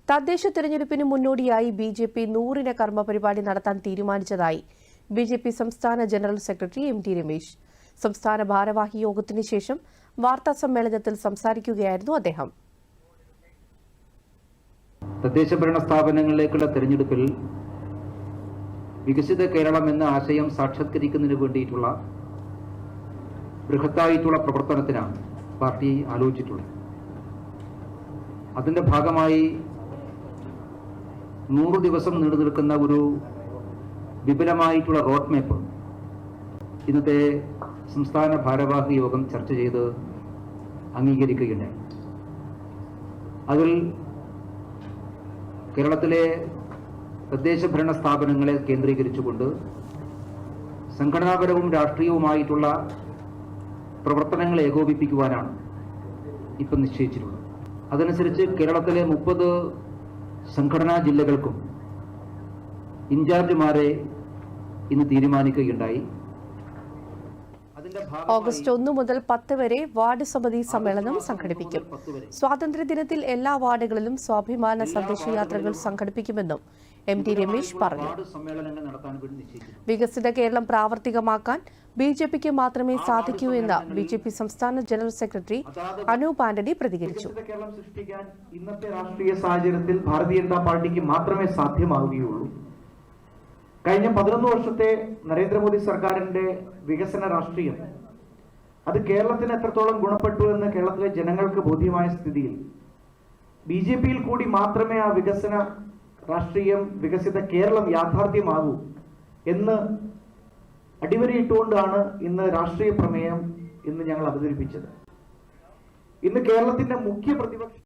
തദ്ദേശ തെരഞ്ഞെടുപ്പിന് മുന്നോടിയായി ബിജെപി 100 കർമ്മ പരിപാടി നടത്താൻ തീരുമാനിച്ചതായി ബിജെപി സംസ്ഥാന general secretary M T Ramesh. സംസ്ഥാന ഭാരവാഹി യോഗത്തിന് ശേഷം വാർത്താ സമ്മേളനത്തിൽ സംസാരിക്കുകയായിരുന്നു അദ്ദേഹം. തദ്ദേശ ഭരണ സ്ഥാപനങ്ങളിലേക്കുള്ള തെരഞ്ഞെടുപ്പിൽ വികസിത കേരളം എന്ന ആശയം സാക്ഷാത്കരിക്കുന്നതിന് വേണ്ടിയിട്ടുള്ള ബൃഹത്തായിട്ടുള്ള പ്രവർത്തനത്തിനാണ് പാർട്ടി ആലോചിച്ചിട്ടുള്ളത്. അതിന്റെ ഭാഗമായി 100 ദിവസം നീണ്ടു നിൽക്കുന്ന ഒരു വിപുലമായിട്ടുള്ള റോഡ് മാപ്പ് ഇന്നത്തെ സംസ്ഥാന ഭാരവാഹി യോഗം ചർച്ച ചെയ്ത് അംഗീകരിക്കുകയുണ്ടായി. അതിൽ കേരളത്തിലെ തദ്ദേശ ഭരണ സ്ഥാപനങ്ങളെ കേന്ദ്രീകരിച്ചുകൊണ്ട് സംഘടനാപരവും രാഷ്ട്രീയവുമായിട്ടുള്ള പ്രവർത്തനങ്ങൾ ഏകോപിപ്പിക്കുവാനാണ് ഇപ്പം നിശ്ചയിച്ചിട്ടുള്ളത്. അതനുസരിച്ച് കേരളത്തിലെ 30 സംഘടനാ ജില്ലകൾക്കും ഇൻചാർജുമാരെ ഇന്ന് തീരുമാനിക്കുകയുണ്ടായി. ഓഗസ്റ്റ് 1 മുതൽ 10 വരെ വാർഡ് സമിതി സമ്മേളനം സംഘടിപ്പിക്കും. സ്വാതന്ത്ര്യദിനത്തിൽ എല്ലാ വാർഡുകളിലും സ്വാഭിമാന സന്ദേശയാത്രകൾ സംഘടിപ്പിക്കുമെന്നും എം ടി രമേശ് പറഞ്ഞു. വികസിത കേരളം പ്രാവർത്തികമാക്കാൻ ബിജെപിക്ക് മാത്രമേ സാധിക്കൂ എന്ന് ബിജെപി സംസ്ഥാന ജനറൽ സെക്രട്ടറി അനൂപ് ആന്റണി പ്രതികരിച്ചു. കേരളം സൃഷ്ടിക്കാൻ ഇന്നത്തെ രാഷ്ട്രീയ സാഹചര്യത്തിൽ ഭാരതീയ ജനതാ പാർട്ടിക്ക് മാത്രമേ സാധ്യമാവുകയുള്ളൂ. കഴിഞ്ഞ 11 വർഷത്തെ നരേന്ദ്രമോദി സർക്കാരിന്റെ വികസന രാഷ്ട്രീയം അത് കേരളത്തിന് എത്രത്തോളം ഗുണപ്പെട്ടു എന്ന് കേരളത്തിലെ ജനങ്ങൾക്ക് ബോധ്യമായ സ്ഥിതിയിൽ ബിജെപിയിൽ കൂടി മാത്രമേ ആ വികസന രാഷ്ട്രീയം, വികസിത കേരളം യാഥാർത്ഥ്യമാകൂ എന്ന് അടിവരയിട്ടുകൊണ്ടാണ് ഇന്ന് രാഷ്ട്രീയ പ്രമേയം ഇന്ന് ഞങ്ങൾ അവതരിപ്പിച്ചത്. ഇന്ന് കേരളത്തിന്റെ മുഖ്യ പ്രതിപക്ഷ